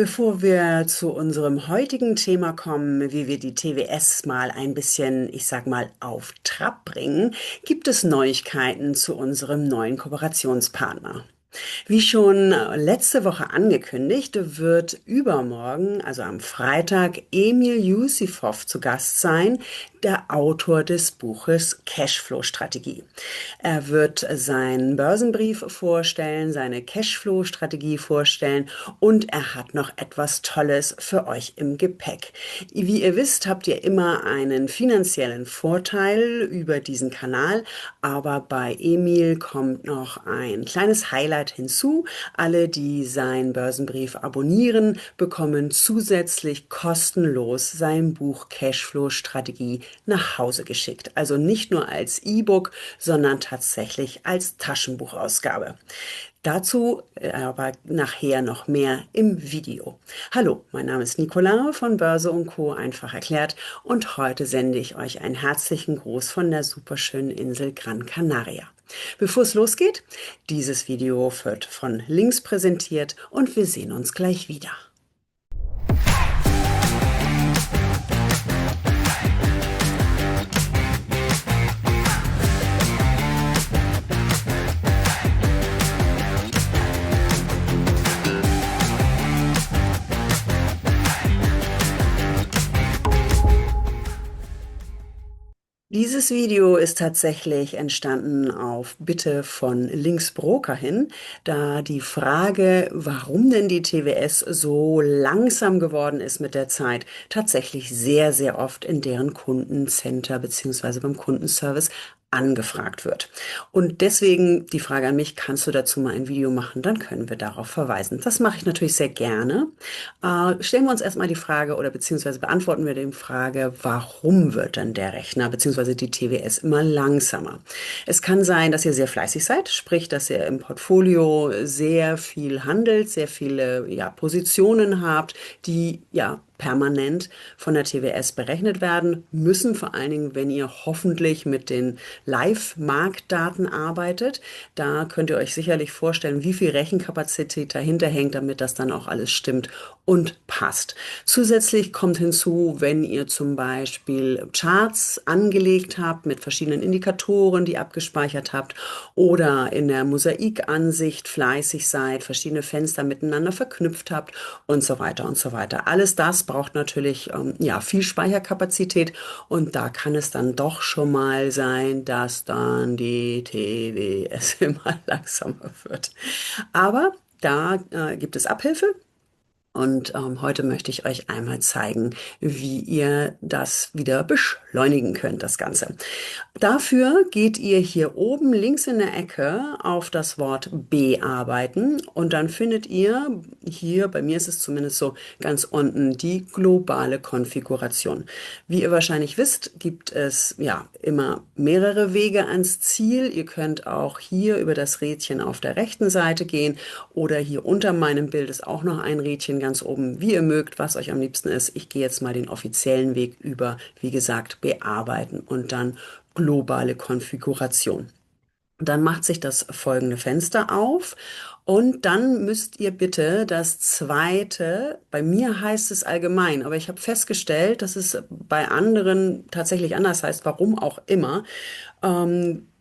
Bevor wir zu unserem heutigen Thema kommen, wie wir die TWS mal ein bisschen, ich sag mal, auf Trab bringen, gibt es Neuigkeiten zu unserem neuen Kooperationspartner. Wie schon letzte Woche angekündigt, wird übermorgen, also am Freitag, Emil Yusifov zu Gast sein, der Autor des Buches Cashflow-Strategie. Er wird seinen Börsenbrief vorstellen, seine Cashflow-Strategie vorstellen und er hat noch etwas Tolles für euch im Gepäck. Wie ihr wisst, habt ihr immer einen finanziellen Vorteil über diesen Kanal, aber bei Emil kommt noch ein kleines Highlight hinzu. Alle, die seinen Börsenbrief abonnieren, bekommen zusätzlich kostenlos sein Buch Cashflow Strategie nach Hause geschickt. Also nicht nur als E-Book, sondern tatsächlich als Taschenbuchausgabe. Dazu aber nachher noch mehr im Video. Hallo, mein Name ist Nicola von Börse und Co. einfach erklärt und heute sende ich euch einen herzlichen Gruß von der superschönen Insel Gran Canaria. Bevor es losgeht, dieses Video wird von links präsentiert und wir sehen uns gleich wieder. Dieses Video ist tatsächlich entstanden auf Bitte von Links Broker hin, da die Frage, warum denn die TWS so langsam geworden ist mit der Zeit, tatsächlich sehr, sehr oft in deren Kundencenter beziehungsweise beim Kundenservice angefragt wird. Und deswegen die Frage an mich, kannst du dazu mal ein Video machen? Dann können wir darauf verweisen. Das mache ich natürlich sehr gerne. Stellen wir uns erstmal die Frage oder beziehungsweise beantworten wir die Frage, warum wird denn der Rechner beziehungsweise die TWS immer langsamer? Es kann sein, dass ihr sehr fleißig seid, sprich, dass ihr im Portfolio sehr viel handelt, sehr viele Positionen habt, die permanent von der TWS berechnet werden müssen, vor allen Dingen, wenn ihr hoffentlich mit den Live-Marktdaten arbeitet. Da könnt ihr euch sicherlich vorstellen, wie viel Rechenkapazität dahinter hängt, damit das dann auch alles stimmt und passt. Zusätzlich kommt hinzu, wenn ihr zum Beispiel Charts angelegt habt mit verschiedenen Indikatoren, die abgespeichert habt oder in der Mosaikansicht fleißig seid, verschiedene Fenster miteinander verknüpft habt und so weiter und so weiter. Alles das braucht natürlich viel Speicherkapazität und da kann es dann doch schon mal sein, dass dann die TWS immer langsamer wird. Aber da gibt es Abhilfe. Und heute möchte ich euch einmal zeigen, wie ihr das wieder beschleunigen könnt, das Ganze. Dafür geht ihr hier oben links in der Ecke auf das Wort Bearbeiten und dann findet ihr hier, bei mir ist es zumindest so, ganz unten die globale Konfiguration. Wie ihr wahrscheinlich wisst, gibt es immer mehrere Wege ans Ziel. Ihr könnt auch hier über das Rädchen auf der rechten Seite gehen oder hier unter meinem Bild ist auch noch ein Rädchen ganz oben, wie ihr mögt, was euch am liebsten ist. Ich gehe jetzt mal den offiziellen Weg über, wie gesagt, bearbeiten und dann globale Konfiguration. Dann macht sich das folgende Fenster auf und dann müsst ihr bitte das zweite, bei mir heißt es allgemein, aber ich habe festgestellt, dass es bei anderen tatsächlich anders heißt, warum auch immer.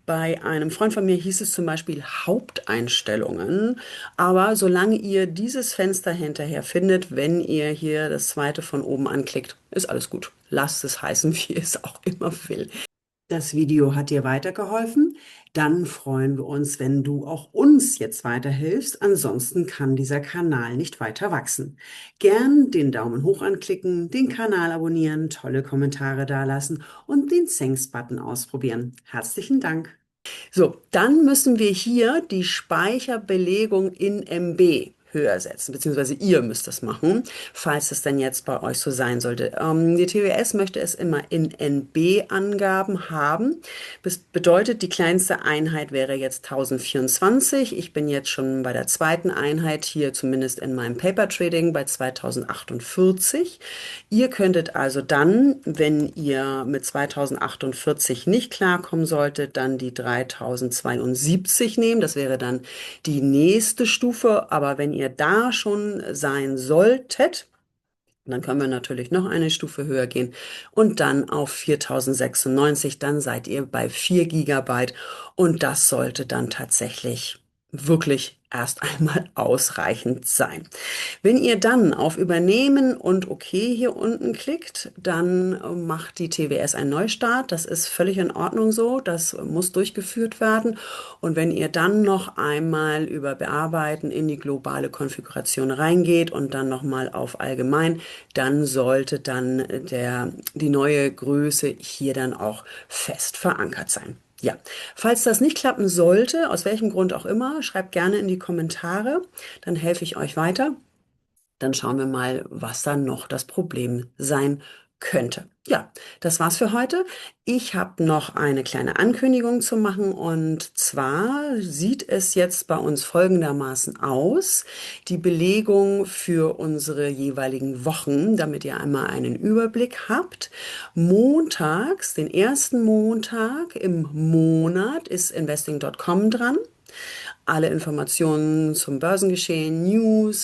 Bei einem Freund von mir hieß es zum Beispiel Haupteinstellungen, aber solange ihr dieses Fenster hinterher findet, wenn ihr hier das zweite von oben anklickt, ist alles gut. Lasst es heißen, wie es auch immer will. Das Video hat dir weitergeholfen? Dann freuen wir uns, wenn du auch uns jetzt weiterhilfst. Ansonsten kann dieser Kanal nicht weiter wachsen. Gern den Daumen hoch anklicken, den Kanal abonnieren, tolle Kommentare dalassen und den Thanks-Button ausprobieren. Herzlichen Dank. So, dann müssen wir hier die Speicherbelegung in MB höher setzen, beziehungsweise ihr müsst das machen, falls es denn jetzt bei euch so sein sollte. Die TWS möchte es immer in NB-Angaben haben. Das bedeutet, die kleinste Einheit wäre jetzt 1024. Ich bin jetzt schon bei der zweiten Einheit hier, zumindest in meinem Paper Trading, bei 2048. Ihr könntet also dann, wenn ihr mit 2048 nicht klarkommen solltet, dann die 3072 nehmen. Das wäre dann die nächste Stufe. Aber wenn ihr da schon sein solltet, dann können wir natürlich noch eine Stufe höher gehen und dann auf 4096, dann seid ihr bei 4 Gigabyte und das sollte dann tatsächlich wirklich erst einmal ausreichend sein. Wenn ihr dann auf Übernehmen und OK hier unten klickt, dann macht die TWS einen Neustart. Das ist völlig in Ordnung so. Das muss durchgeführt werden. Und wenn ihr dann noch einmal über Bearbeiten in die globale Konfiguration reingeht und dann nochmal auf Allgemein, dann sollte dann die neue Größe hier dann auch fest verankert sein. Ja, falls das nicht klappen sollte, aus welchem Grund auch immer, schreibt gerne in die Kommentare, dann helfe ich euch weiter. Dann schauen wir mal, was dann noch das Problem sein könnte. Ja, das war's für heute. Ich habe noch eine kleine Ankündigung zu machen und zwar sieht es jetzt bei uns folgendermaßen aus. Die Belegung für unsere jeweiligen Wochen, damit ihr einmal einen Überblick habt. Montags, den ersten Montag im Monat ist investing.com dran. Alle Informationen zum Börsengeschehen, News,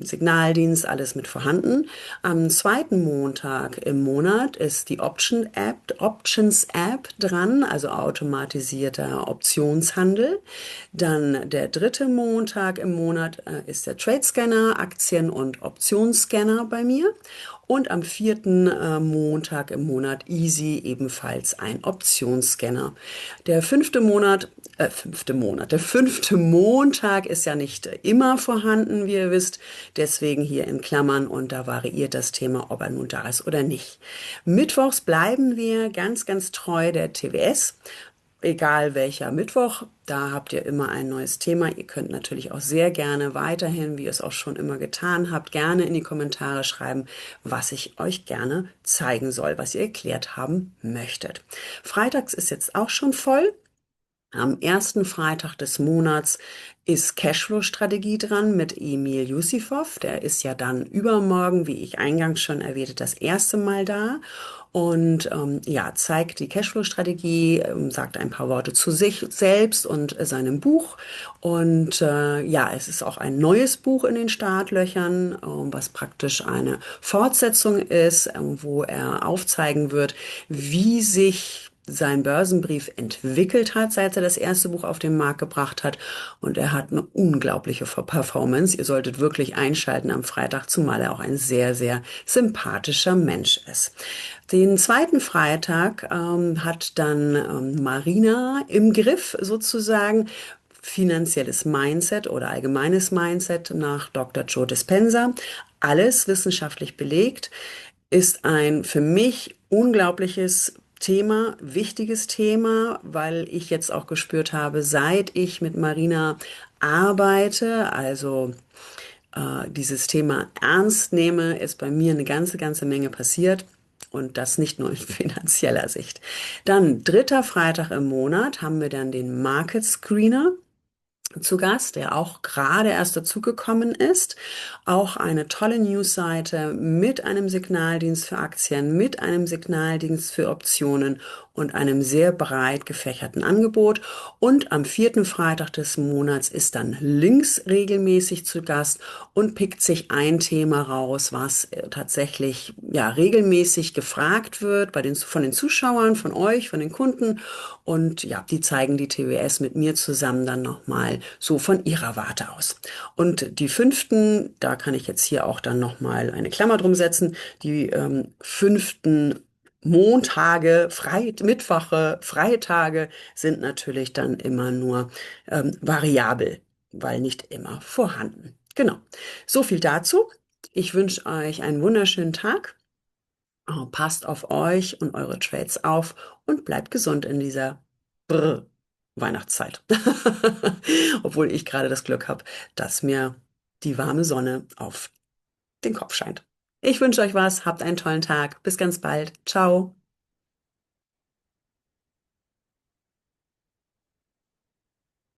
Signaldienst, alles mit vorhanden. Am zweiten Montag im Monat ist die Options App dran, also automatisierter Optionshandel. Dann der dritte Montag im Monat ist der Trade Scanner, Aktien- und Optionsscanner bei mir. Und am vierten Montag im Monat Easy ebenfalls ein Optionsscanner. Der fünfte Montag ist ja nicht immer vorhanden, wie ihr wisst. Deswegen hier in Klammern und da variiert das Thema, ob er nun da ist oder nicht. Mittwochs bleiben wir ganz, ganz treu der TWS. Egal welcher Mittwoch, da habt ihr immer ein neues Thema. Ihr könnt natürlich auch sehr gerne weiterhin, wie ihr es auch schon immer getan habt, gerne in die Kommentare schreiben, was ich euch gerne zeigen soll, was ihr erklärt haben möchtet. Freitags ist jetzt auch schon voll. Am ersten Freitag des Monats ist Cashflow-Strategie dran mit Emil Yusifov. Der ist ja dann übermorgen, wie ich eingangs schon erwähnte, das erste Mal da und ja, zeigt die Cashflow-Strategie, sagt ein paar Worte zu sich selbst und seinem Buch. Und ja, es ist auch ein neues Buch in den Startlöchern, was praktisch eine Fortsetzung ist, wo er aufzeigen wird, wie sich sein Börsenbrief entwickelt hat, seit er das erste Buch auf den Markt gebracht hat. Und er hat eine unglaubliche Performance. Ihr solltet wirklich einschalten am Freitag, zumal er auch ein sehr, sehr sympathischer Mensch ist. Den zweiten Freitag hat dann Marina im Griff sozusagen finanzielles Mindset oder allgemeines Mindset nach Dr. Joe Dispenza. Alles wissenschaftlich belegt, ist ein für mich unglaubliches Thema, wichtiges Thema, weil ich jetzt auch gespürt habe, seit ich mit Marina arbeite, also dieses Thema ernst nehme, ist bei mir eine ganze, ganze Menge passiert. Und das nicht nur in finanzieller Sicht. Dann dritter Freitag im Monat haben wir dann den Market Screener zu Gast, der auch gerade erst dazugekommen ist. Auch eine tolle Newsseite mit einem Signaldienst für Aktien, mit einem Signaldienst für Optionen und einem sehr breit gefächerten Angebot. Und am vierten Freitag des Monats ist dann Links regelmäßig zu Gast und pickt sich ein Thema raus, was tatsächlich ja regelmäßig gefragt wird von den Zuschauern, von euch, von den Kunden. Und ja, die zeigen die TWS mit mir zusammen dann nochmal so von ihrer Warte aus. Und die fünften, da kann ich jetzt hier auch dann nochmal eine Klammer drum setzen, die fünften Montage, Mittwoche, Freitage sind natürlich dann immer nur variabel, weil nicht immer vorhanden. Genau. So viel dazu. Ich wünsche euch einen wunderschönen Tag. Passt auf euch und eure Trades auf und bleibt gesund in dieser Weihnachtszeit. Obwohl ich gerade das Glück habe, dass mir die warme Sonne auf den Kopf scheint. Ich wünsche euch was, habt einen tollen Tag. Bis ganz bald. Ciao.